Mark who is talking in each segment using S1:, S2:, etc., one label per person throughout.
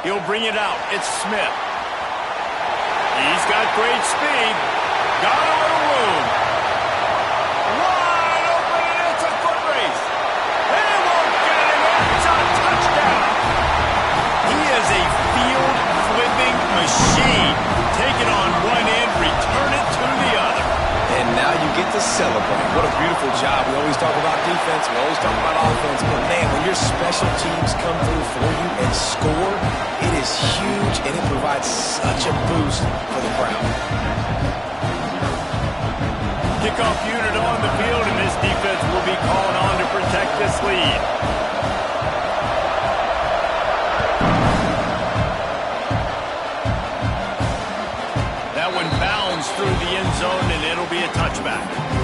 S1: He'll bring it out. It's Smith. He's got great speed. Got a little room. Wide open, and it's a foot race. They won't get him. It's a touchdown. He is a field-flipping machine. Take it on one end, return it to the other.
S2: And now you get to celebrate. What a beautiful job. We always talk about defense. We always talk about offense. But, man, when your special teams come through for you and score, it is huge, and it provides such a boost for the crowd.
S1: Kickoff unit on the field, and this defense will be called on to protect this lead. That one bounds through the end zone, and it'll be a touchback.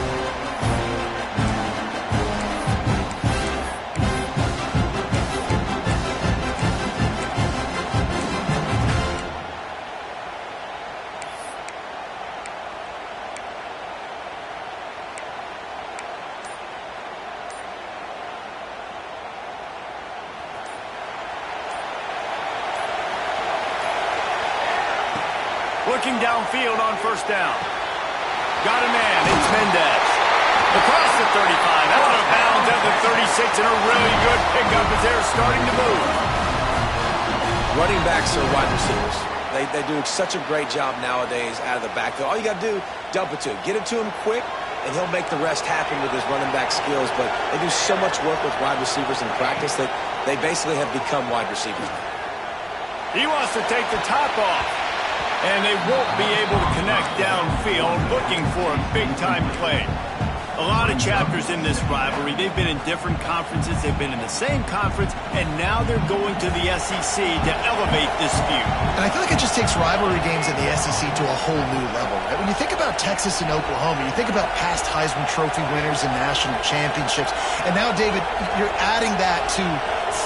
S1: Looking downfield on first down. Got a man. It's Mendez. Across the 35. Out of bounds at the 36, and a really good pickup as they're starting to move.
S2: Running backs are wide receivers. They do such a great job nowadays out of the backfield. All you got to do, dump it to him. Get it to him quick, and he'll make the rest happen with his running back skills. But they do so much work with wide receivers in practice that they basically have become wide receivers.
S1: He wants to take the top off. And they won't be able to connect downfield, looking for a big-time play. A lot of chapters in this rivalry. They've been in different conferences. They've been in the same conference, and now they're going to the SEC to elevate this feud.
S3: And I feel like it just takes rivalry games in the SEC to a whole new level, right? When you think about Texas and Oklahoma, you think about past Heisman Trophy winners and national championships. And now, David, you're adding that to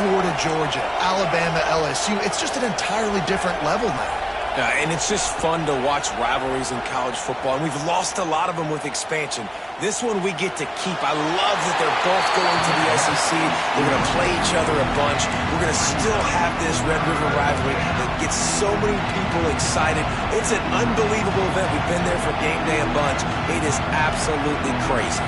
S3: Florida, Georgia, Alabama, LSU. It's just an entirely different level now.
S2: And it's just fun to watch rivalries in college football. And we've lost a lot of them with expansion. This one we get to keep. I love that they're both going to the SEC. They're going to play each other a bunch. We're going to still have this Red River rivalry that gets so many people excited. It's an unbelievable event. We've been there for game day a bunch. It is absolutely crazy.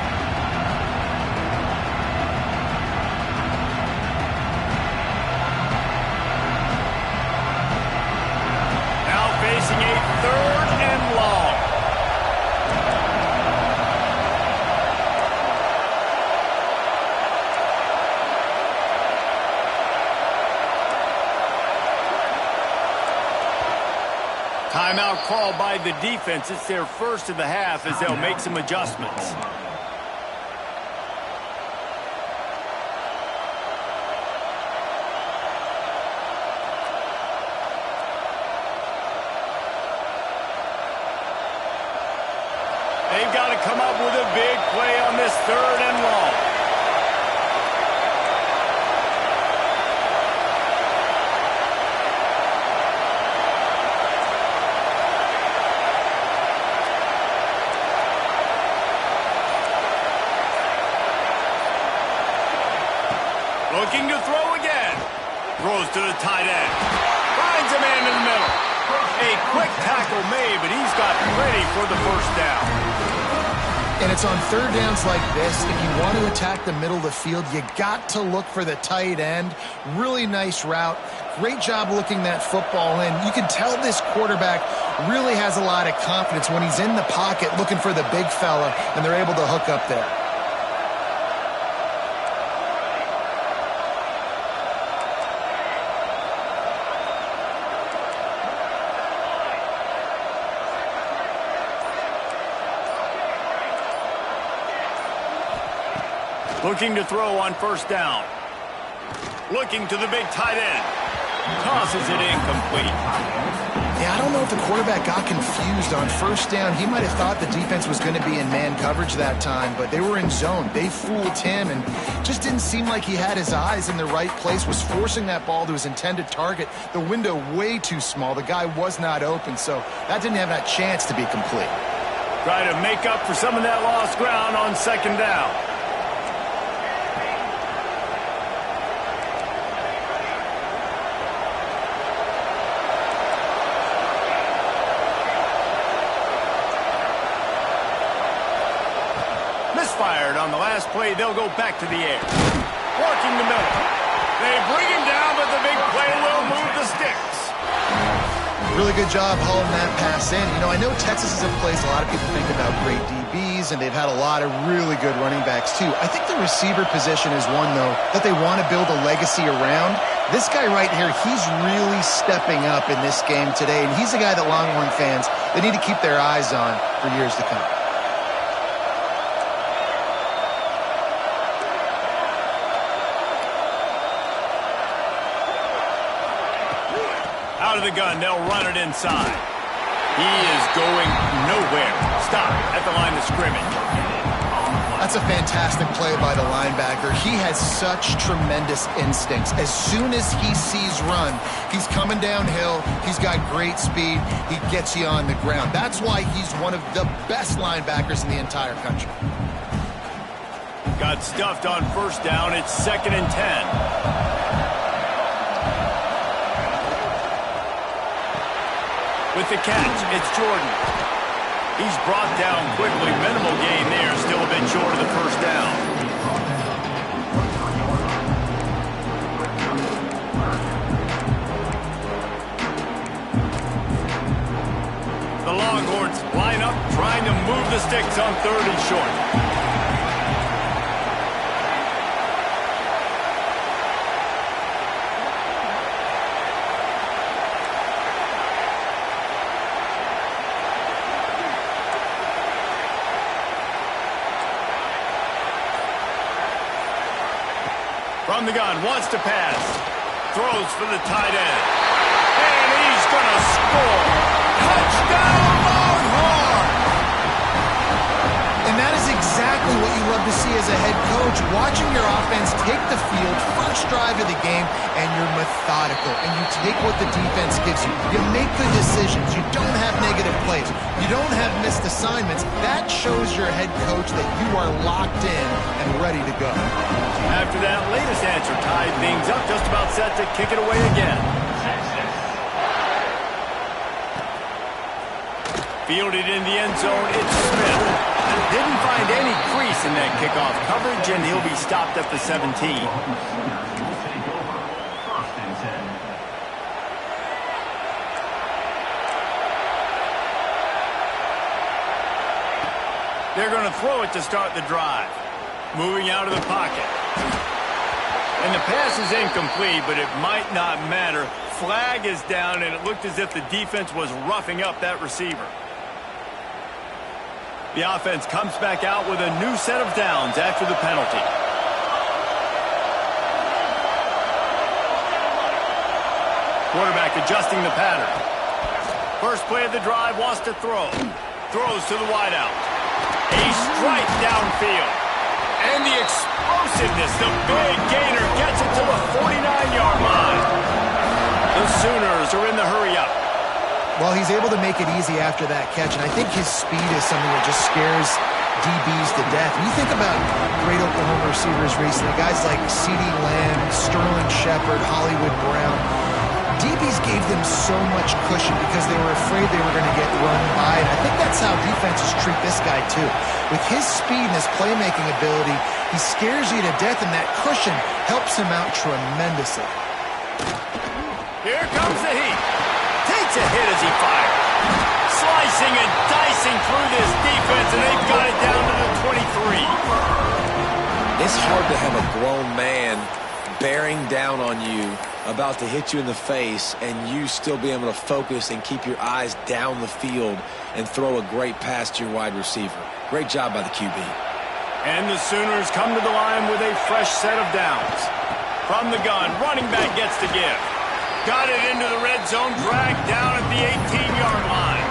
S1: Facing a third and long. Timeout called by the defense. It's their first of the half as they'll make some adjustments. They've got to come up with a big play on this third and long. Looking to throw again. Throws to the tight end. Finds a man in the middle. A quick tackle made, but he's got ready for the first down.
S3: And it's on third downs like this. If you want to attack the middle of the field, you got to look for the tight end. Really nice route. Great job looking that football in. You can tell this quarterback really has a lot of confidence when he's in the pocket looking for the big fella, and they're able to hook up there.
S1: Looking to throw on first down. Looking to the big tight end. Tosses it incomplete.
S3: Yeah, I don't know if the quarterback got confused on first down. He might have thought the defense was going to be in man coverage that time, but they were in zone. They fooled him and just didn't seem like he had his eyes in the right place, was forcing that ball to his intended target. The window way too small. The guy was not open, so that didn't have that chance to be complete.
S1: Try to make up for some of that lost ground on second down. play, they'll go back to the air. Working the middle. They bring him down, but the big play will move the sticks.
S3: Really good job hauling that pass in. You know, I know Texas is a place a lot of people think about great DBs, and they've had a lot of really good running backs, too. I think the receiver position is one, though, that they want to build a legacy around. This guy right here, he's really stepping up in this game today, and he's a guy that Longhorn fans, they need to keep their eyes on for years to come.
S1: Out of the gun, they'll run it inside. He is going nowhere. Stop at the line of scrimmage.
S3: That's a fantastic play by the linebacker. He has such tremendous instincts. As soon as he sees run, he's coming downhill. He's got great speed. He gets you on the ground. That's why he's one of the best linebackers in the entire country.
S1: Got stuffed on first down. It's 2nd and 10. With the catch, it's Jordan. He's brought down quickly. Minimal gain there. Still a bit short of the first down. The Longhorns line up, trying to move the sticks on 3rd and short. From the gun, wants to pass. Throws for the tight end. And he's going to score. Touchdown, Longhorn!
S3: And that is exactly what you love to see as a head coach. Watching your offense take the field, first drive of the game, and you're methodical. And you take what the defense gives you. You make good decisions. You don't have negative plays. You don't have missed assignments. That shows your head coach that you are locked in and ready to go.
S1: After that latest answer tied things up, just about set to kick it away again. Fielded in the end zone, it's Smith. Didn't find any crease in that kickoff coverage, and he'll be stopped at the 17. They're going to throw it to start the drive. Moving out of the pocket. And the pass is incomplete, but it might not matter. Flag is down, and it looked as if the defense was roughing up that receiver. The offense comes back out with a new set of downs after the penalty. Quarterback adjusting the pattern. First play of the drive, wants to throw. Throws to the wideout. A strike downfield. And the explosiveness, the big gainer gets it to the 49-yard line. The Sooners are in the hurry-up.
S3: Well, he's able to make it easy after that catch, and I think his speed is something that just scares DBs to death. When you think about great Oklahoma receivers recently, guys like CeeDee Lamb, Sterling Shepard, Hollywood Brown, DBs gave them so much cushion because they were afraid they were going to get run by, and I think that's how defenses treat this guy too. With his speed and his playmaking ability, he scares you to death, and that cushion helps him out tremendously.
S1: Here comes the heat. Takes a hit as he fires. Slicing and dicing through this defense, and they've got it down to the 23.
S2: It's hard to have a grown man bearing down on you, about to hit you in the face, and you still be able to focus and keep your eyes down the field and throw a great pass to your wide receiver. Great job by the QB.
S1: And the Sooners come to the line with a fresh set of downs. From the gun, running back gets the give. Got it into the red zone, dragged down at the 18-yard line.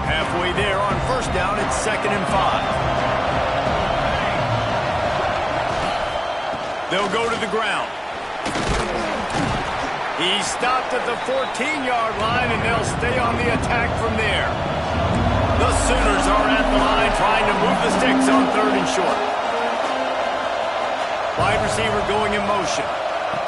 S1: Halfway there on first down, it's 2nd and 5. They'll go to the ground. He stopped at the 14-yard line, and they'll stay on the attack from there. The Sooners are at the line trying to move the sticks on 3rd and short. Wide receiver going in motion.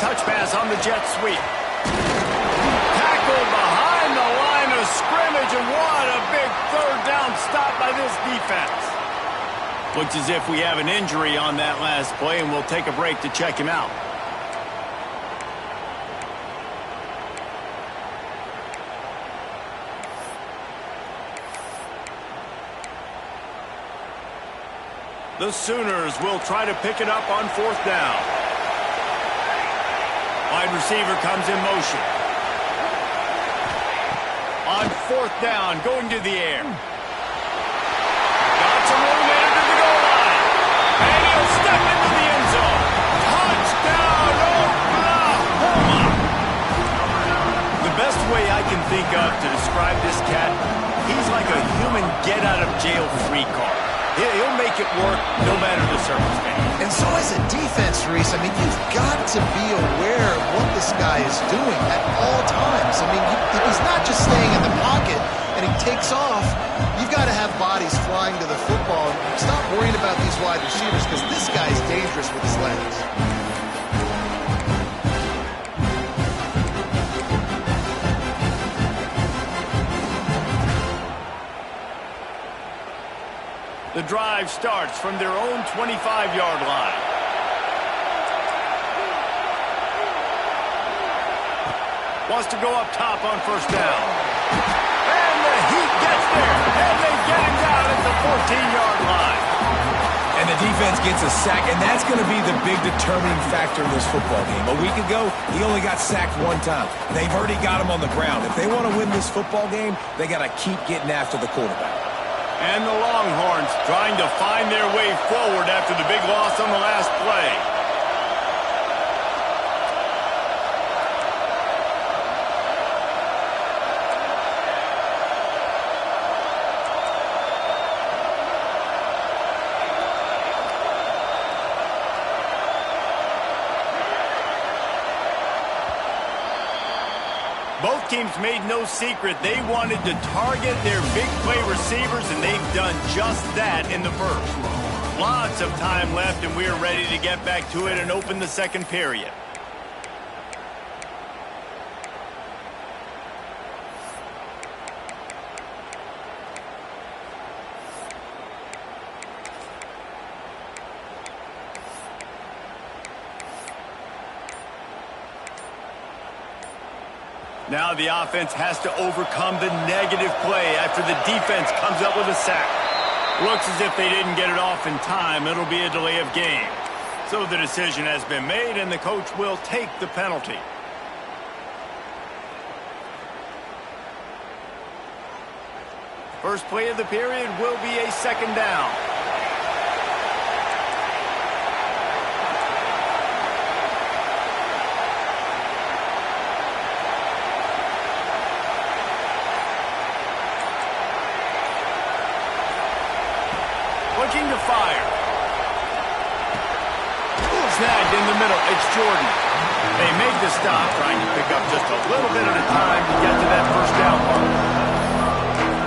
S1: Touch pass on the jet sweep. Tackled behind the line of scrimmage, and what a big third down stop by this defense. Looks as if we have an injury on that last play, and we'll take a break to check him out. The Sooners will try to pick it up on fourth down. Wide receiver comes in motion. On fourth down, going to the air. Got some room into the goal line. And he'll step into the end zone. Touchdown, Oklahoma! The best way I can think of to describe this cat, he's like a human get-out-of-jail-free card. He'll make it work no matter the circumstance.
S3: And so as a defense, Reese, I mean, you've got to be aware of what this guy is doing at all times. I mean, he's not just staying in the pocket and he takes off. You've got to have bodies flying to the football. Stop worrying about these wide receivers because this guy is dangerous with his legs.
S1: The drive starts from their own 25-yard line. Wants to go up top on first down. And the Heat gets there, and they get him down at the 14-yard line.
S2: And the defense gets a sack, and that's going to be the big determining factor in this football game. A week ago, he only got sacked one time. They've already got him on the ground. If they want to win this football game, they got to keep getting after the quarterback.
S1: And the Longhorns trying to find their way forward after the big loss on the last play. Both teams made no secret they wanted to target their big play receivers, and they've done just that in the first. Lots of time left, and we're ready to get back to it and open the second period. Now the offense has to overcome the negative play after the defense comes up with a sack. Looks as if they didn't get it off in time. It'll be a delay of game. So the decision has been made, and the coach will take the penalty. First play of the period will be a second down. Looking to fire. Snagged in the middle. It's Jordan. They make the stop, trying to pick up just a little bit at a time to get to that first down mark.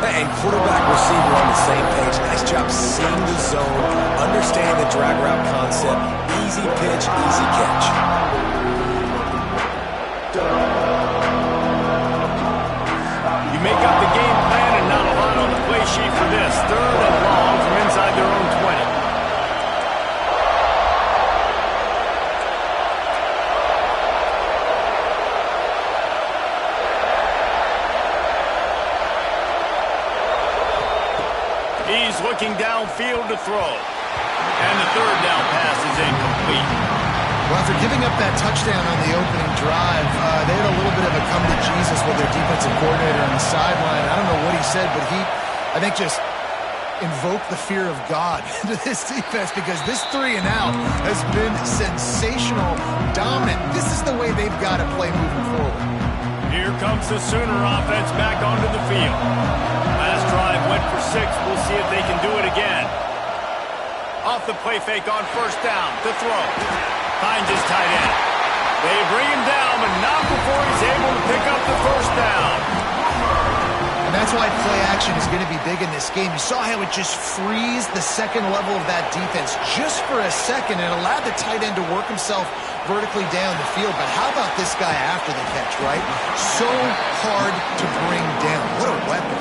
S2: And quarterback receiver on the same page. Nice job seeing the zone, understand the drag route concept. Easy pitch, easy catch.
S1: You make up the game plan and not a lot on the play sheet for this. Third and long from inside their own 20. He's looking downfield to throw. And the third down pass is incomplete.
S3: Well, after giving up that touchdown on the opening drive, they had a little bit of a come to Jesus with their defensive coordinator on the sideline. I don't know what he said, but he, I think, just invoked the fear of God into this defense because this 3 and out has been sensational, dominant. This is the way they've got to play moving forward.
S1: Here comes the Sooner offense back onto the field. Last drive went for 6. We'll see if they can do it again. Off the play fake on first down. To throw. Finds his tight end. They bring him down, but not before he's able to pick up the first down.
S3: And that's why play action is going to be big in this game. You saw how it just frees the second level of that defense just for a second and allowed the tight end to work himself vertically down the field. But how about this guy after the catch, right? So hard to bring down. What a weapon.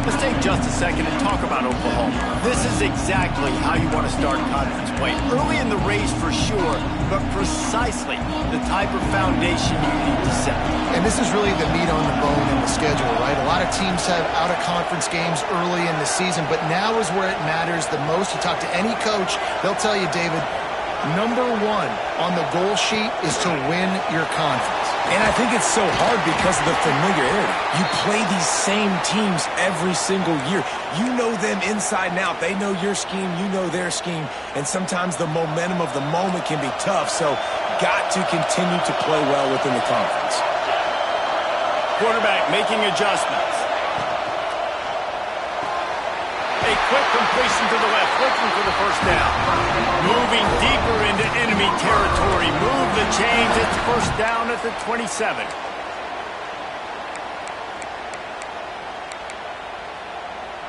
S1: Let's take just a second and talk about Oklahoma. This is exactly how you want to start conference play. Early in the race for sure, but precisely the type of foundation you need to set.
S3: And this is really the meat on the bone in the schedule, right? A lot of teams have out-of-conference games early in the season, but now is where it matters the most. You talk to any coach, they'll tell you, David, number one on the goal sheet is to win your conference.
S2: And I think it's so hard because of the familiarity. You play these same teams every single year. You know them inside and out. They know your scheme, you know their scheme, and sometimes the momentum of the moment can be tough, so got to continue to play well within the conference.
S1: Quarterback making adjustments. A quick completion to the left, looking for the first down. Moving deeper into enemy territory. Move the chains. It's first down at the 27.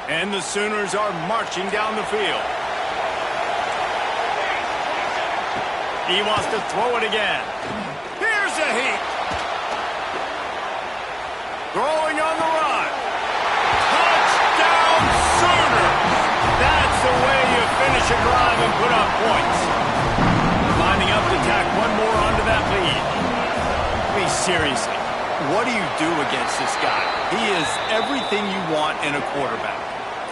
S1: And the Sooners are marching down the field. He wants to throw it again. Here's a heat. Throwing on the run. Touchdown Sooners! That's the way you finish a drive and put up points. Lining up to tack one more onto that lead. I mean, seriously, what do you do against this guy? He is everything you want in a quarterback.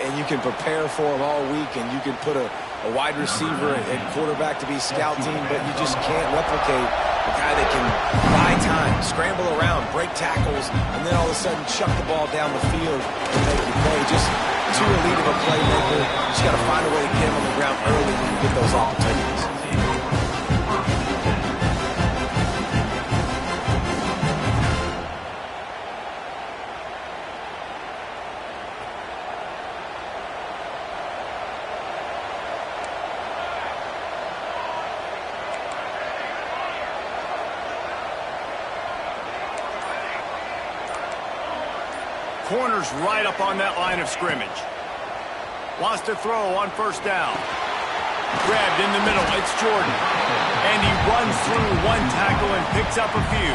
S2: And you can prepare for him all week, and you can put a wide receiver and quarterback to be scout team, but you just can't replicate a guy that can buy time, scramble around, break tackles, and then all of a sudden chuck the ball down the field and make you play. Just too elite of a playmaker. You just got to find a way to get him on the ground early when you get those opportunities.
S1: Corner's right up on that line of scrimmage. Wants to throw on first down. Grabbed in the middle. It's Jordan. And he runs through one tackle and picks up a few.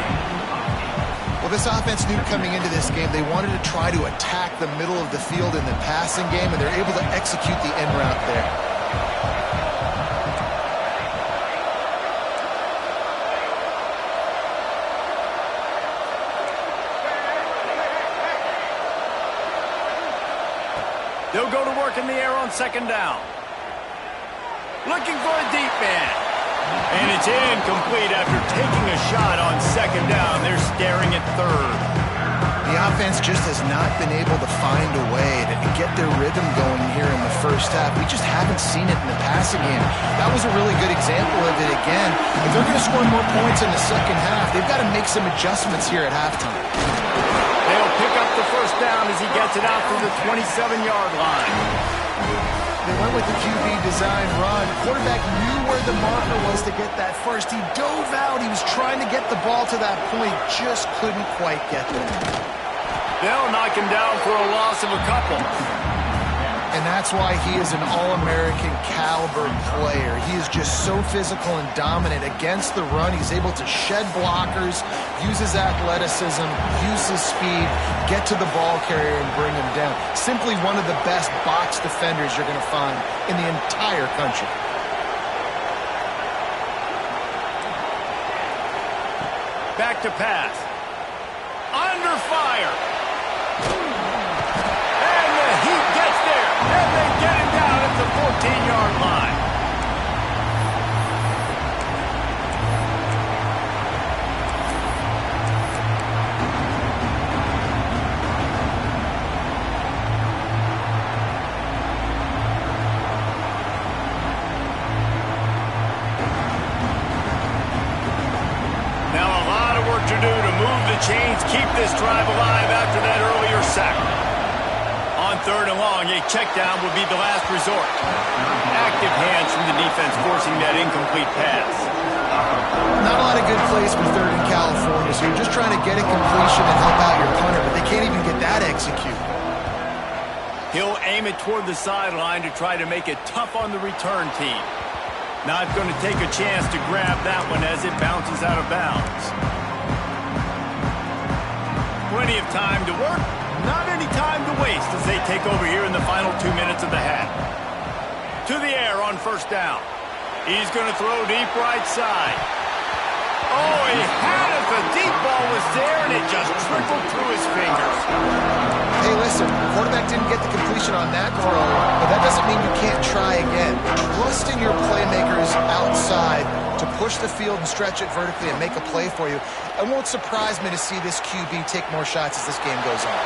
S3: Well, this offense knew coming into this game they wanted to try to attack the middle of the field in the passing game, and they're able to execute the end route there.
S1: They'll go to work in the air on second down. Looking for a deep man. And it's incomplete after taking a shot on second down. They're staring at third.
S3: The offense just has not been able to find a way to get their rhythm going here in the first half. We just haven't seen it in the passing game. That was a really good example of it again. If they're going to score more points in the second half, they've got to make some adjustments here at halftime.
S1: They'll pick up the first down as he gets it out through the 27-yard line.
S3: They went with the QB design run. Quarterback knew where the marker was to get that first. He dove out. He was trying to get the ball to that point. Just couldn't quite get there.
S1: They'll knock him down for a loss of a couple.
S3: And that's why he is an All-American caliber player. He is just so physical and dominant against the run. He's able to shed blockers, use his athleticism, use his speed, get to the ball carrier and bring him down. Simply one of the best box defenders you're going to find in the entire country.
S1: Back to pass. Under fire. And the Heat gets there. And they get him down at the 14-yard line. Now a lot of work to do to move the chains, keep this drive alive after that earlier sack. On third and long, a check down would be the last resort. Active hands from the defense forcing that incomplete pass.
S3: Not a lot of good plays for third in California, so you're just trying to get a completion and help out your punter, but they can't even get that executed.
S1: He'll aim it toward the sideline to try to make it tough on the return team. Not going to take a chance to grab that one as it bounces out of bounds. Plenty of time to work, not any time to waste as they take over here in the final 2 minutes of the half. To the air on first down. He's going to throw deep right side. Oh, he had it. The deep ball was there, and it just trickled through his fingers.
S3: Hey, listen, the quarterback didn't get the completion on that throw, but that doesn't mean you can't try again. Trust in your playmakers outside to push the field and stretch it vertically and make a play for you. It won't surprise me to see this QB take more shots as this game goes on.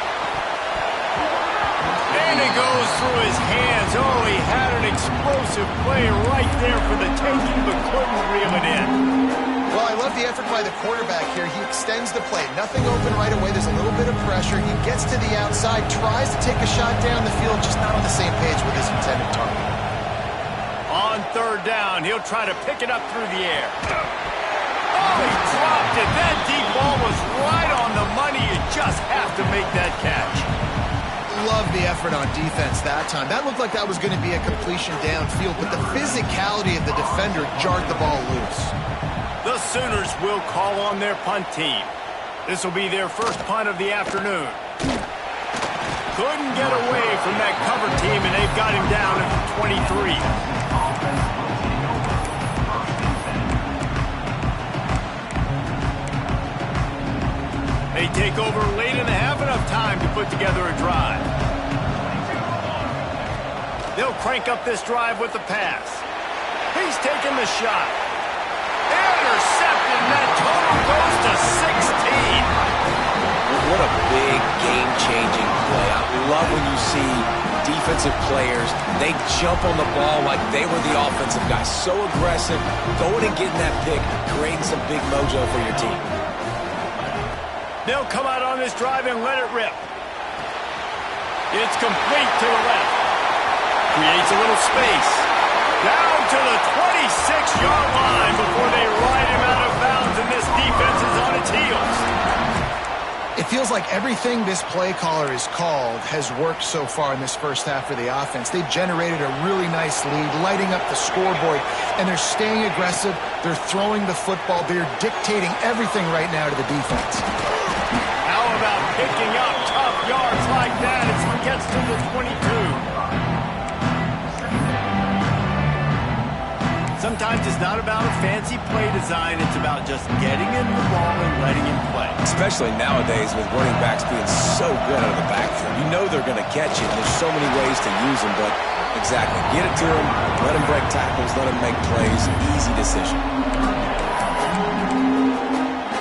S1: And it goes through his hands. Oh, he had an explosive play right there for the taking, but couldn't reel it in.
S3: Well, I love the effort by the quarterback here. He extends the play. Nothing open right away. There's a little bit of pressure. He gets to the outside, tries to take a shot down the field, just not on the same page with his intended target.
S1: On third down, he'll try to pick it up through the air. Oh, he dropped it. That deep ball was right on the money. You just have to make that catch.
S3: Love the effort on defense that time. That looked like that was going to be a completion downfield, but the physicality of the defender jarred the ball loose.
S1: The Sooners will call on their punt team. This will be their first punt of the afternoon. Couldn't get away from that cover team, and they've got him down at the 23. They take over late in the half, enough time to put together a drive. They'll crank up this drive with the pass. He's taking the shot. Intercepted, and that total goes to 16.
S2: What a big game-changing play. I love when you see defensive players, they jump on the ball like they were the offensive guys. So aggressive, going and getting that pick, creating some big mojo for your team.
S1: They'll come out on this drive and let it rip. It's complete to the left. Creates a little space. Down to the 26-yard line before they ride him out of bounds, and this defense is on its heels.
S3: It feels like everything this play caller has called has worked so far in this first half for the offense. They've generated a really nice lead, lighting up the scoreboard, and they're staying aggressive. They're throwing the football. They're dictating everything right now to the defense.
S1: How about picking up tough yards like that as he gets to the 22? Sometimes it's not about a fancy play design. It's about just getting him the ball and letting him play.
S2: Especially nowadays with running backs being so good out of the backfield. You know they're going to catch it. There's so many ways to use them, but exactly. Get it to them, let them break tackles, let them make plays. Easy decision.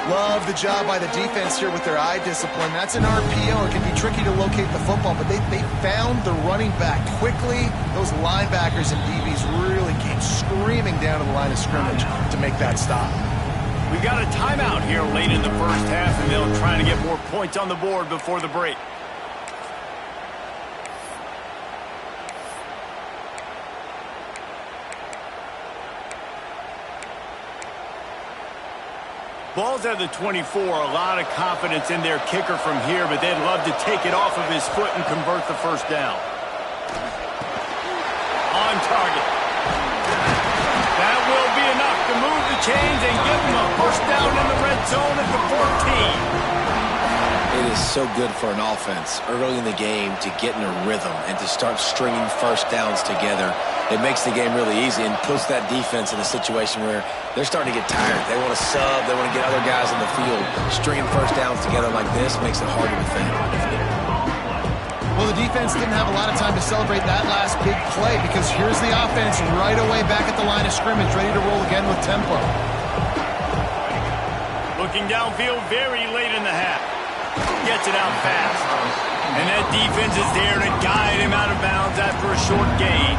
S3: Love the job by the defense here with their eye discipline. That's an RPO. It can be tricky to locate the football, but they found the running back quickly. Those linebackers and DBs really came screaming down to the line of scrimmage to make that stop.
S1: We got a timeout here late in the first half, and they'll try to get more points on the board before the break. Ball's at the 24. A lot of confidence in their kicker from here, but they'd love to take it off of his foot and convert the first down. On target. That will be enough to move the chains and give them a first down in the red zone at the 14.
S2: It is so good for an offense early in the game to get in a rhythm and to start stringing first downs together. It makes the game really easy and puts that defense in a situation where they're starting to get tired. They want to sub. They want to get other guys in the field. Stringing first downs together like this makes it harder to defend.
S3: Well, the defense didn't have a lot of time to celebrate that last big play because here's the offense right away back at the line of scrimmage, ready to roll again with tempo.
S1: Looking downfield very late in the half. Gets it out fast. And that defense is there to guide him out of bounds after a short gain.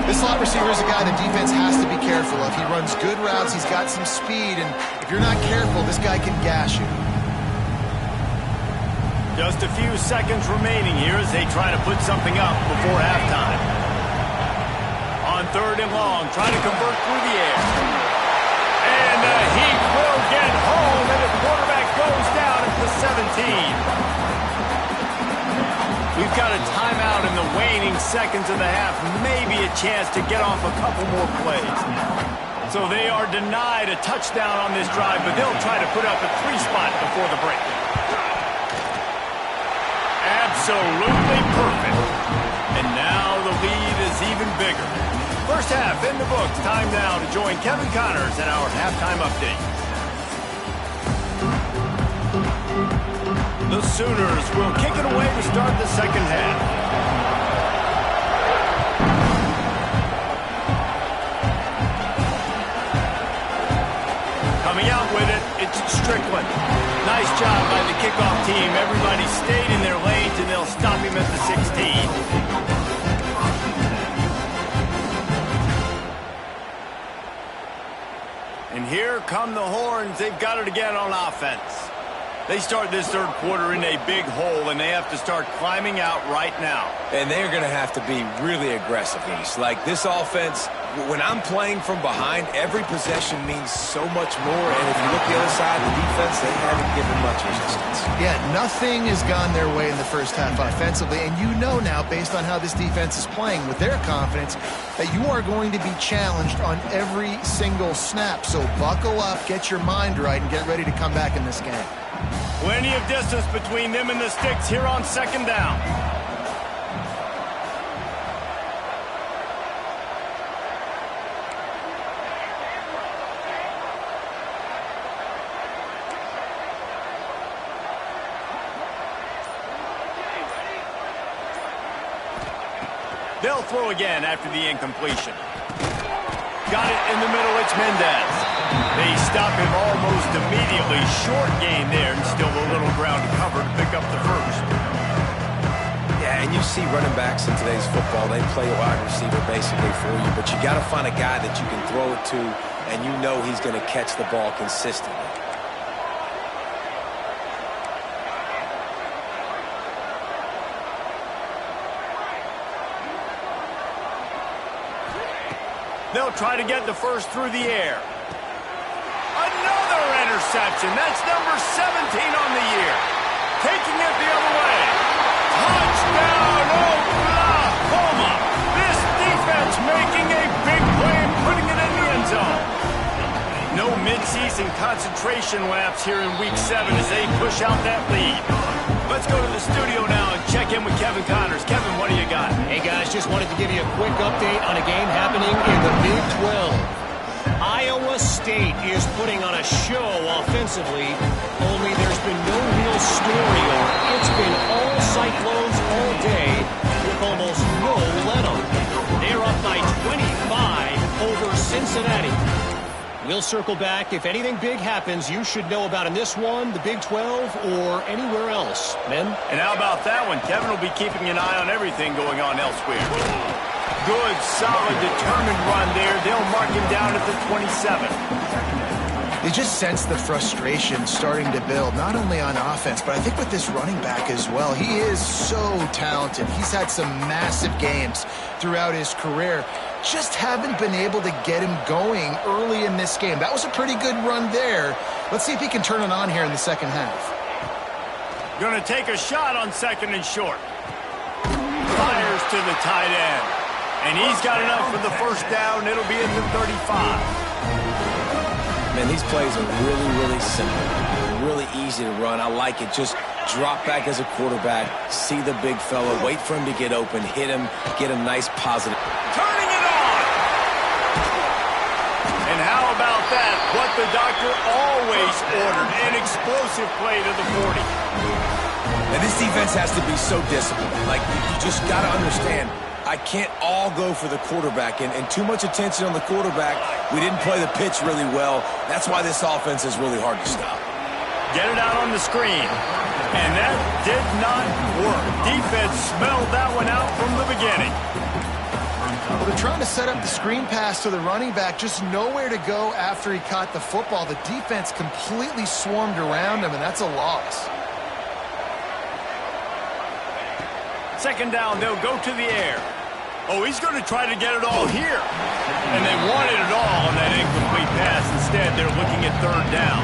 S3: This slot receiver is a guy the defense has to be careful of. He runs good routes. He's got some speed. And if you're not careful, this guy can gash you.
S1: Just a few seconds remaining here as they try to put something up before halftime. On third and long, try to convert through the air. And he will get home, and the quarterback goes down at the 17. We've got a timeout in the remaining seconds of the half, maybe a chance to get off a couple more plays. So they are denied a touchdown on this drive, but they'll try to put up a 3-spot before the break. Absolutely perfect. And now the lead is even bigger. First half in the books. Time now to join Kevin Connors in our halftime update. The Sooners will kick it away to start the second half. Coming out with it, it's Strickland. Nice job by the kickoff team. Everybody stayed in their lanes, and they'll stop him at the 16. And here come the Horns. They've got it again on offense. They start this third quarter in a big hole, and they have to start climbing out right now.
S2: And they're going to have to be really aggressive, Reese. Like, this offense, when I'm playing from behind, every possession means so much more. And if you look the other side of the defense, they haven't given much resistance.
S3: Yeah, nothing has gone their way in the first half offensively. And you know now, based on how this defense is playing with their confidence, that you are going to be challenged on every single snap. So buckle up, get your mind right, and get ready to come back in this game.
S1: Plenty of distance between them and the sticks here on second down. They'll throw again after the incompletion. Got it in the middle, it's Mendez. They stop him almost immediately. Short gain there, and still a little ground to cover to pick up the first.
S2: Yeah, and you see running backs in today's football, they play a wide receiver basically for you, but you got to find a guy that you can throw it to, and you know he's going to catch the ball consistently.
S1: They'll try to get the first through the air. Another interception. That's number 17 on the year. Taking it the other way. Touchdown, Oklahoma. This defense making a big play and putting it in the end zone. No midseason concentration laps here in Week 7 as they push out that lead. Let's go to the studio now and check in with Kevin Connors. Kevin, what do you got?
S4: Hey, guys, just wanted to give you a quick update on a game happening in the Big 12. Iowa State is putting on a show offensively, only there's been no real story on it. It's been all Cyclones all day with almost no let-up. They're up by 25 over Cincinnati. We'll circle back. If anything big happens, you should know about in this one, the Big 12, or anywhere else. Men?
S1: And how about that one? Kevin will be keeping an eye on everything going on elsewhere. Good, solid, determined run there. They'll mark him down at the 27.
S3: You just sense the frustration starting to build, not only on offense, but I think with this running back as well. He is so talented. He's had some massive games throughout his career. Just haven't been able to get him going early in this game. That was a pretty good run there. Let's see if he can turn it on here in the second half.
S1: Going to take a shot on second and short. Fires to the tight end. And he's got enough for the first down. It'll be at the 35.
S2: Man, these plays are really, really simple. Really easy to run. I like it. Just drop back as a quarterback, see the big fella, wait for him to get open, hit him, get a nice positive.
S1: Turning it on! And how about that? What the doctor always ordered, an explosive play to the 40.
S2: And this defense has to be so disciplined. Like, you just got to understand, I can't all go for the quarterback, and too much attention on the quarterback. We didn't play the pitch really well. That's why this offense is really hard to stop.
S1: Get it out on the screen. And that did not work. Defense smelled that one out from the beginning.
S3: Well, they're trying to set up the screen pass to the running back, just nowhere to go after he caught the football. The defense completely swarmed around him, and that's a loss.
S1: Second down, they'll go to the air. Oh, he's going to try to get it all here. And they wanted it all on that incomplete pass. Instead, they're looking at third down.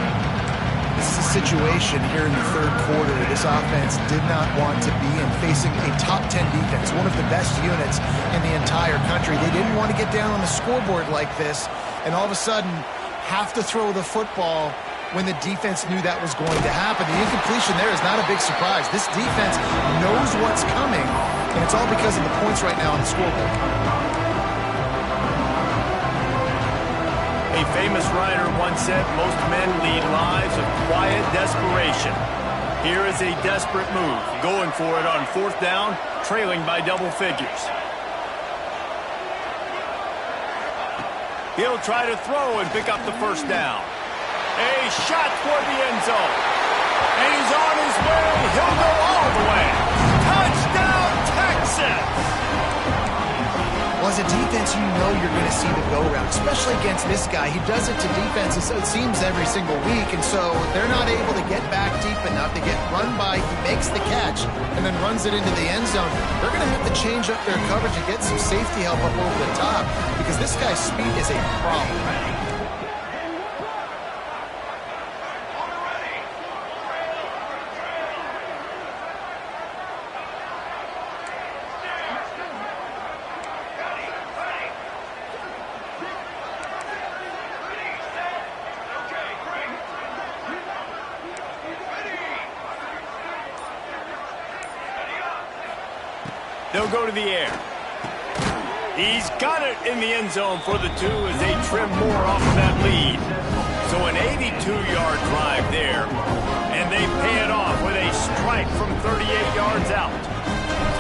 S3: This is a situation here in the third quarter this offense did not want to be in, facing a top 10 defense, one of the best units in the entire country. They didn't want to get down on the scoreboard like this, and all of a sudden have to throw the football when the defense knew that was going to happen. The incompletion there is not a big surprise. This defense knows what's coming, and it's all because of the points right now on the scoreboard.
S1: A famous writer once said, most men lead lives of quiet desperation. Here is a desperate move, going for it on fourth down, trailing by double figures. He'll try to throw and pick up the first down. A shot toward the end zone. And he's on his way. He'll go all the way. Touchdown, Texas!
S3: Well, as a defense, you know you're going to see the go-round, especially against this guy. He does it to defenses, it seems, every single week, and so they're not able to get back deep enough to get run by. He makes the catch and then runs it into the end zone. They're going to have to change up their coverage and get some safety help up over the top because this guy's speed is a problem.
S1: They'll go to the air. He's got it in the end zone for the two as they trim more off of that lead. So an 82-yard drive there, and they pay it off with a strike from 38 yards out.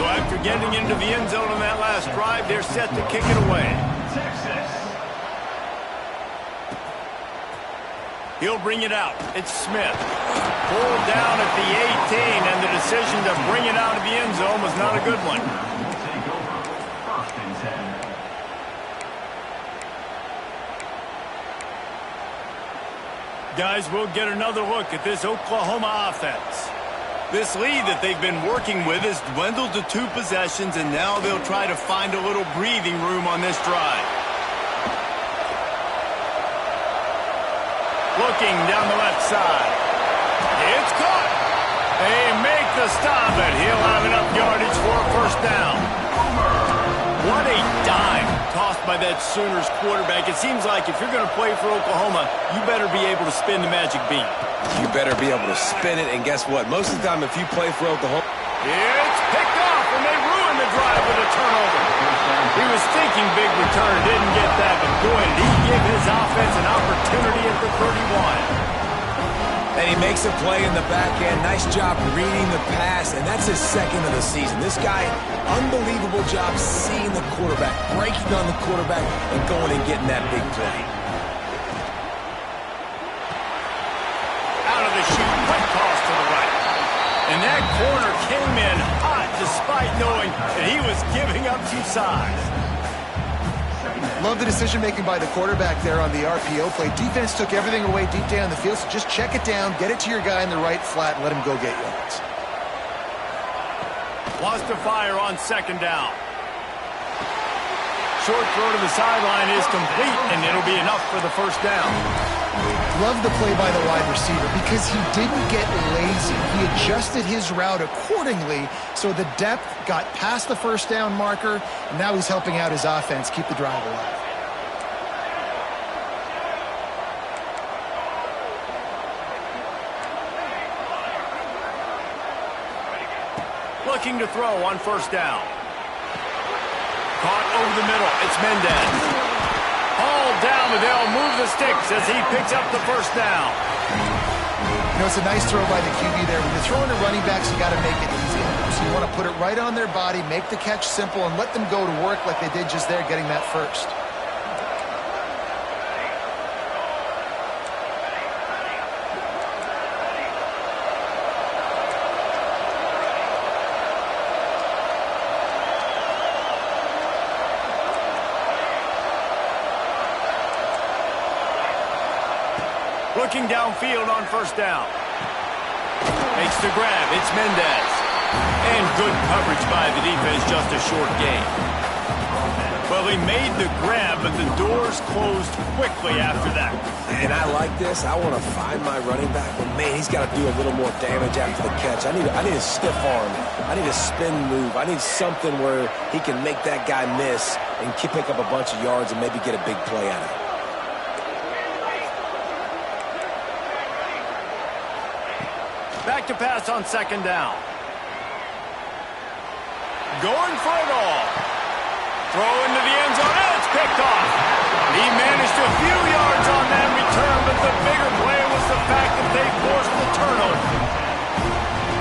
S1: So after getting into the end zone on that last drive, they're set to kick it away. He'll bring it out. It's Smith. Pulled down at the 18, and the decision to bring it out of the end zone was not a good one. Guys, we'll get another look at this Oklahoma offense. This lead that they've been working with has dwindled to 2 possessions, and now they'll try to find a little breathing room on this drive. Looking down the left side. It's caught. They make the stop, and he'll have enough yardage for a first down. What a dime tossed by that Sooners quarterback. It seems like if you're going to play for Oklahoma, you better be able to spin the magic beat.
S2: You better be able to spin it, and guess what? Most of the time, if you play for Oklahoma...
S1: It's picked off, and they ruin the drive with a turnover. He was thinking big return, didn't get that, but boy, did he give his offense an opportunity at the 31.
S2: And he makes a play in the back end. Nice job reading the pass, and that's his second of the season. This guy, unbelievable job seeing the quarterback, breaking on the quarterback, and going and getting that big play.
S1: Out of the chute, quick toss to the right. And that corner came in hot despite knowing that he was giving up some size.
S3: Love the decision-making by the quarterback there on the RPO play. Defense took everything away deep down the field, so just check it down, get it to your guy in the right flat, and let him go get yards.
S1: Wants to fire on second down. Short throw to the sideline is complete, and it'll be enough for the first down.
S3: Love the play by the wide receiver because he didn't get lazy. He adjusted his route accordingly, so the depth got past the first down marker, and now he's helping out his offense keep the drive alive.
S1: Looking to throw on first down. Caught over the middle. It's Mendez. Hauled down, but they'll move the sticks as he picks up the first down.
S3: You know, it's a nice throw by the QB there. When you're throwing to running backs, you got to make it easy. So you want to put it right on their body, make the catch simple, and let them go to work like they did just there, getting that first.
S1: Looking downfield on first down. Makes the grab. It's Mendez. And good coverage by the defense, just a short gain. Well, he made the grab, but the doors closed quickly after that.
S2: And I like this. I want to find my running back, but man, he's got to do a little more damage after the catch. I need a stiff arm. I need a spin move. I need something where he can make that guy miss and pick up a bunch of yards and maybe get a big play out of it.
S1: Back to pass on second down. Going for it all. Throw into the end zone, and it's picked off. He managed a few yards on that return, but the bigger play was the fact that they forced the turnover.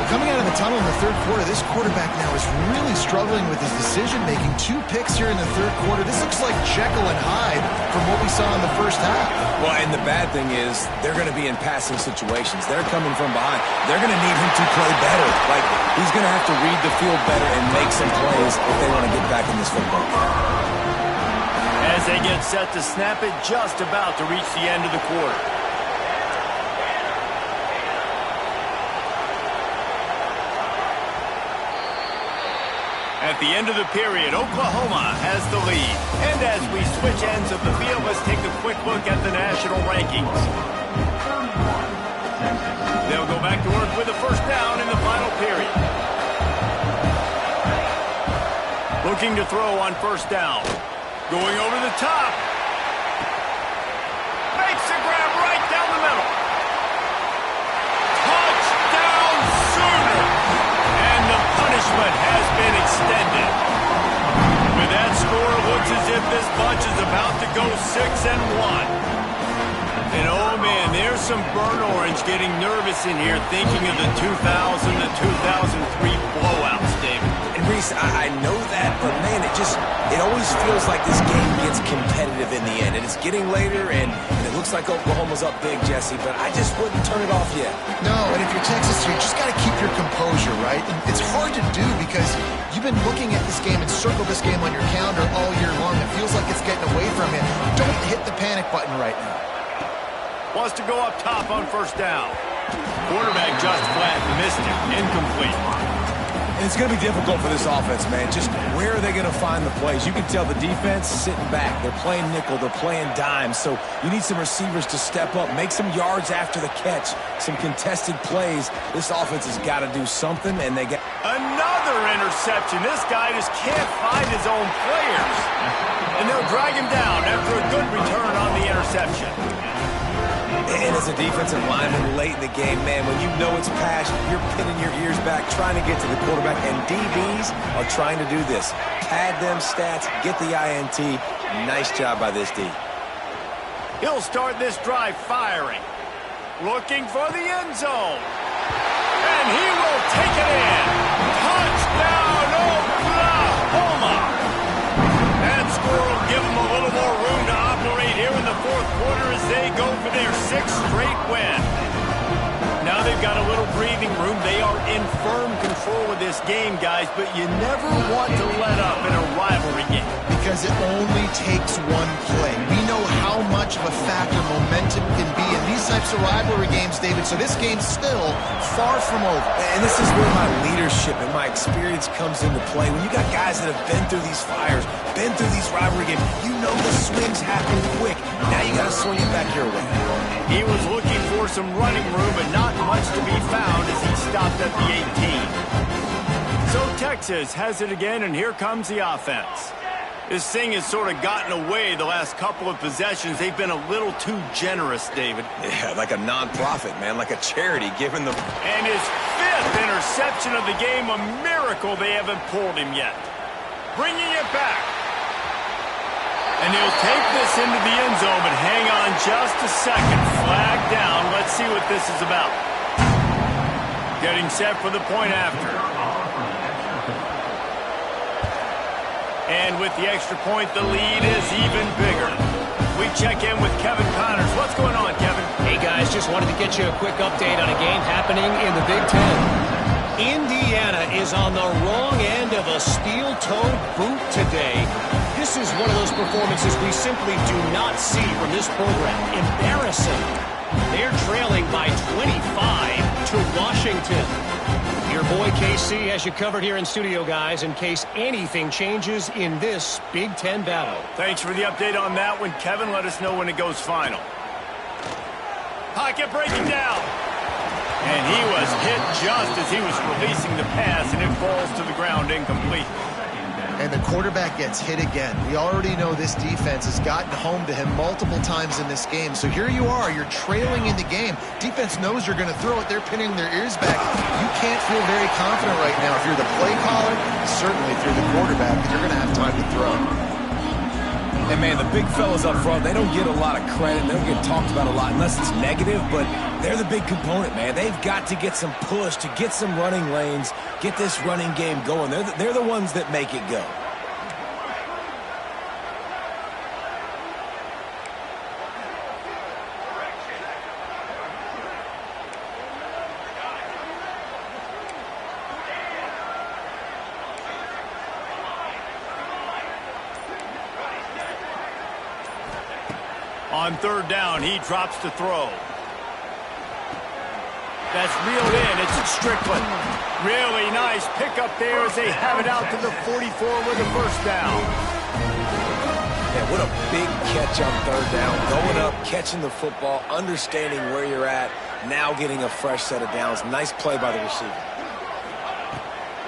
S3: Coming out of the tunnel in the third quarter, this quarterback now is really struggling with his decision-making. 2 picks here in the third quarter. This looks like Jekyll and Hyde from what we saw in the first half.
S2: Well, and the bad thing is they're going to be in passing situations. They're coming from behind. They're going to need him to play better. Like, he's going to have to read the field better and make some plays if they want to get back in this football game.
S1: As they get set to snap it, just about to reach the end of the quarter. At the end of the period, Oklahoma has the lead. And as we switch ends of the field, let's take a quick look at the national rankings. They'll go back to work with a first down in the final period. Looking to throw on first down. Going over the top. Makes the grab right down the middle. Touchdown Sooner! And the punishment has been extended. With that score, it looks as if this bunch is about to go 6-1. And oh man, there's some burnt orange getting nervous in here thinking of the 2000 to 2003 blowouts, David.
S2: And Reese, I know that, but man, it always feels like this game gets competitive in the end. And it's getting later, and it looks like Oklahoma's up big, Jesse, but I just wouldn't turn it off yet.
S3: No, and if you're Texas, you just got to keep your composure, right? And it's hard to do because you've been looking at this game and circled this game on your calendar all year long. It feels like it's getting away from you. Don't hit the panic button right now.
S1: Wants to go up top on first down. Quarterback just flat missed it. Incomplete.
S2: And it's going to be difficult for this offense, man. Just where are they going to find the plays? You can tell the defense sitting back. They're playing nickel. They're playing dime. So you need some receivers to step up, make some yards after the catch, some contested plays. This offense has got to do something, and they get
S1: another interception. This guy just can't find his own players. And they'll drag him down after a good return on the interception.
S2: And as a defensive lineman late in the game, man, when you know it's pass, you're pinning your ears back, trying to get to the quarterback, and DBs are trying to do this. Pad them stats, get the INT. Nice job by this D.
S1: He'll start this drive firing. Looking for the end zone. And he will take it in. Touchdown, Oklahoma! That score will give them a little more room to operate here in the fourth quarter as they go for their 6th straight win. Now they've got a little breathing room. They are in firm control of this game, guys, but you never want to let up in a rivalry game.
S3: Because it only takes one play. We know how much of a factor momentum can be in these types of rivalry games, David, so this game's still far from over.
S2: And this is where my leadership and my experience comes into play. When you got guys that have been through these fires, been through these rivalry games, you know the swings happen quick. Now you got to swing it back your way.
S1: He was looking for some running room, but not much to be found as he stopped at the 18. So Texas has it again, and here comes the offense. This thing has sort of gotten away the last couple of possessions. They've been a little too generous, David.
S2: Yeah, like a non-profit, man, like a charity, giving the...
S1: And his 5th interception of the game, a miracle they haven't pulled him yet. Bringing it back. And he'll take this into the end zone, but hang on just a second. Flag down. Let's see what this is about. Getting set for the point after. And with the extra point, the lead is even bigger. We check in with Kevin Connors. What's going on, Kevin?
S4: Hey, guys, just wanted to get you a quick update on a game happening in the Big Ten. Indiana is on the wrong end of a steel-toed boot today. This is one of those performances we simply do not see from this program. Embarrassing. They're trailing by 25 to Washington. Your boys Boy, KC has you covered here in studio, guys, in case anything changes in this Big Ten battle.
S1: Thanks for the update on that one, Kevin. Let us know when it goes final. Pocket breaking down. And he was hit just as he was releasing the pass, and it falls to the ground incomplete.
S3: And the quarterback gets hit again. We already know this defense has gotten home to him multiple times in this game. So here you are, you're trailing in the game. Defense knows you're going to throw it. They're pinning their ears back. You can't feel very confident right now if you're the play caller, certainly if you're the quarterback, because you're going to have time to throw.
S2: And, man, the big fellas up front, they don't get a lot of credit. They don't get talked about a lot unless it's negative, but they're the big component, man. They've got to get some push, to get some running lanes, get this running game going. They're the ones that make it go.
S1: On third down, he drops to throw. That's reeled in. It's Strickland. Really nice pickup there as they have it out to the 44 with a first down.
S2: Yeah, what a big catch on third down. Going up, catching the football, understanding where you're at, now getting a fresh set of downs. Nice play by the receiver.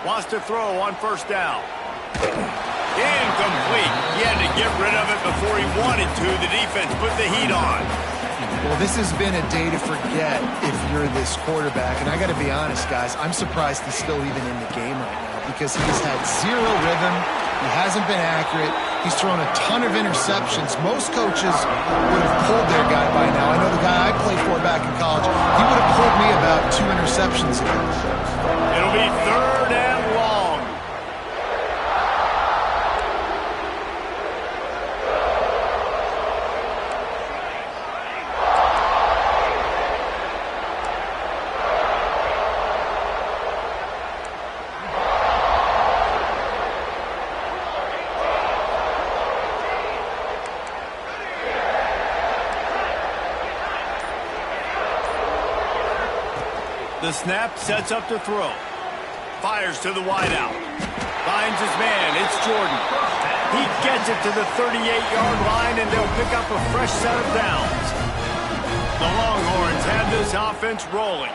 S1: Wants to throw on first down. Incomplete. He had to get rid of it before he wanted to. The defense put the heat on.
S3: Well, this has been a day to forget if you're this quarterback. And I got to be honest, guys, I'm surprised he's still even in the game right now because he's had zero rhythm. He hasn't been accurate. He's thrown a ton of interceptions. Most coaches would have pulled their guy by now. I know the guy I played for back in college, he would have pulled me about 2 interceptions ago.
S1: It'll be third and long. The snap sets up to throw. Fires to the wideout. Finds his man. It's Jordan. He gets it to the 38-yard line, and they'll pick up a fresh set of downs. The Longhorns have this offense rolling.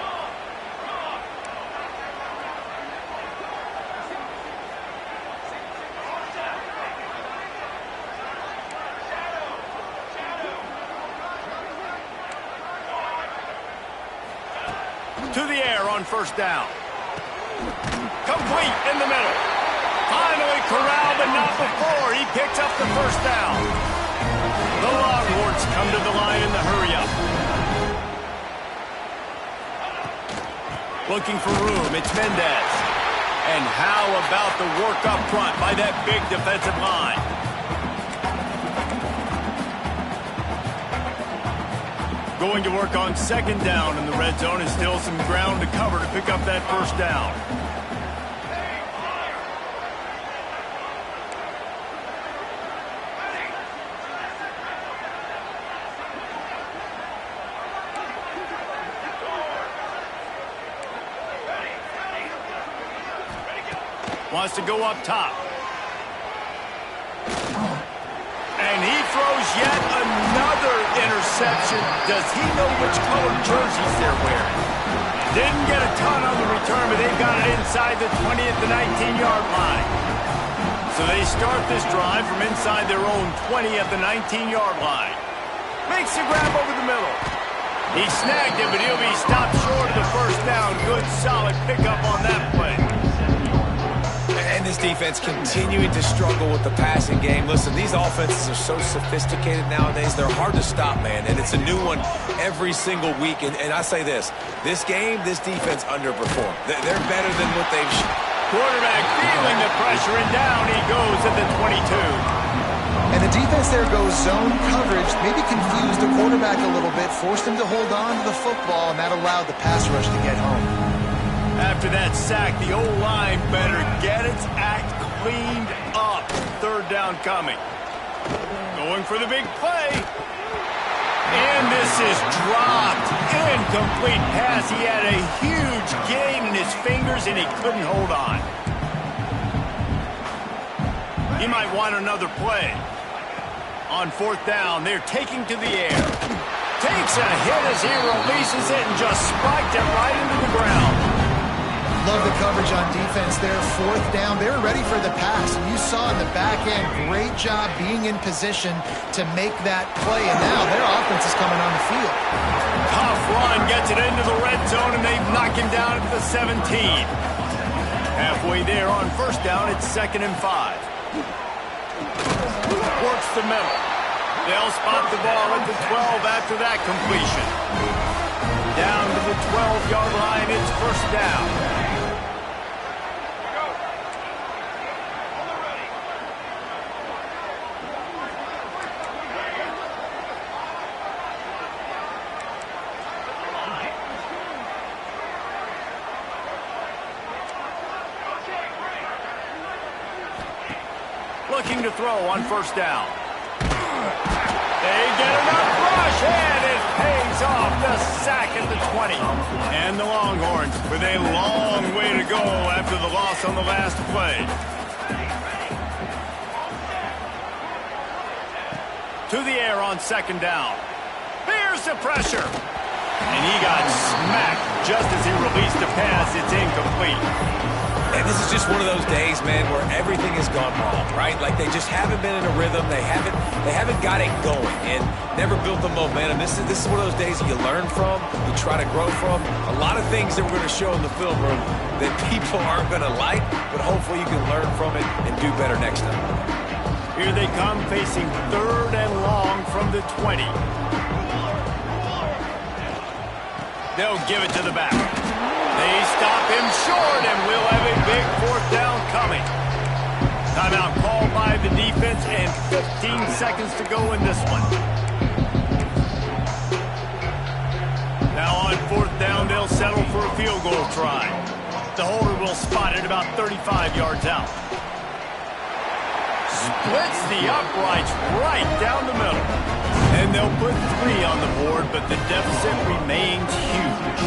S1: To the air on first down. Complete in the middle. Finally corralled, but not before. He picks up the first down. The Longhorns come to the line in the hurry-up. Looking for room. It's Mendez. And how about the work up front by that big defensive line? Going to work on second down in the red zone, and still some ground to cover to pick up that first down. Wants to go up top. And he throws yet another interception. Does he know which color jerseys they're wearing? Didn't get a ton on the return, but they've got it inside the 20 at the 19-yard line. So they start this drive from inside their own 20 at the 19-yard line. Makes the grab over the middle. He snagged it, but he'll be stopped short of the first down. Good, solid pickup on that play.
S2: And this defense continuing to struggle with the passing game. Listen, these offenses are so sophisticated nowadays. They're hard to stop, man. And it's a new one every single week. And I say this game, this defense underperformed. They're better than what they've shown.
S1: Quarterback feeling the pressure, and down he goes at the 22.
S3: And the defense there goes zone coverage, maybe confused the quarterback a little bit, forced him to hold on to the football, and that allowed the pass rush to get home.
S1: After that sack, the O-line better get its act cleaned up. Third down coming. Going for the big play. And this is dropped. Incomplete pass. He had a huge gain in his fingers, and he couldn't hold on. He might want another play. On fourth down, they're taking to the air. Takes a hit as he releases it and just spiked it right into the ground.
S3: Love the coverage on defense there. Fourth down, they're ready for the pass. And you saw in the back end, great job being in position to make that play. And now their offense is coming on the field.
S1: Tough run, gets it into the red zone, and they knock him down at the 17. Halfway there on first down, it's 2nd and 5. Works the middle. They'll spot the ball at the 12 after that completion. Down to the 12-yard line, it's first down. Looking to throw on first down. They get enough rush, and it pays off. The sack at the 20. And the Longhorns with a long way to go after the loss on the last play. To the air on 2nd down. Here's the pressure. And he got smacked just as he released the pass. It's incomplete.
S2: And this is just one of those days, man, where everything has gone wrong, right? Like they just haven't been in a rhythm. They haven't got it going and never built the momentum. This is one of those days that you learn from, you try to grow from. A lot of things that we're going to show in the film room that people aren't going to like, but hopefully you can learn from it and do better next time.
S1: Here they come, facing 3rd and long from the 20. They'll give it to the back. They stop him short, and we'll have a big 4th down coming. Timeout called by the defense, and 15 seconds to go in this one. Now on 4th down, they'll settle for a field goal try. The holder will spot it about 35 yards out. Splits the uprights right down the middle. And they'll put 3 on the board, but the deficit remains huge.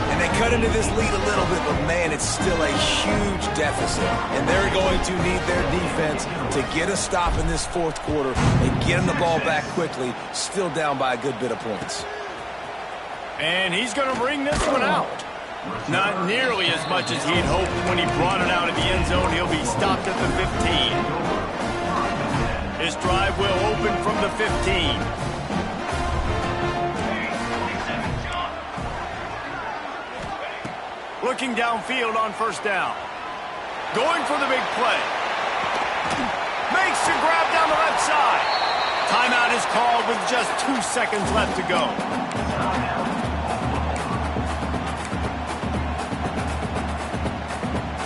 S2: And they cut into this lead a little bit, but man, it's still a huge deficit. And they're going to need their defense to get a stop in this 4th quarter and get them the ball back quickly, still down by a good bit of points.
S1: And he's going to bring this one out. Not nearly as much as he'd hoped when he brought it out of the end zone. He'll be stopped at the 15. His drive will open from the 15. Looking downfield on first down. Going for the big play. Makes the grab down the left side. Timeout is called with just 2 seconds left to go.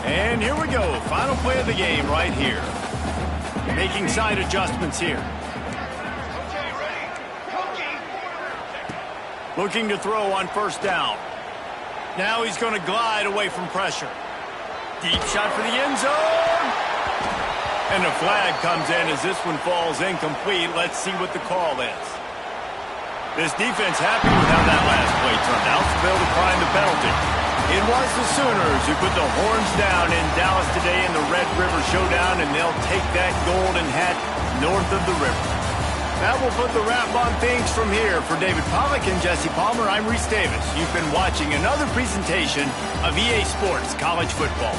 S1: And here we go. Final play of the game right here. Making side adjustments here. Looking to throw on first down. Now he's going to glide away from pressure. Deep shot for the end zone. And a flag comes in as this one falls incomplete. Let's see what the call is. This defense happy with how that last play turned out, so they'll decline the penalty. It was the Sooners who put the horns down in Dallas today in the Red River Showdown, and they'll take that golden hat north of the river. That will put the wrap on things from here. For David Pollack and Jesse Palmer, I'm Reese Davis. You've been watching another presentation of EA Sports College Football.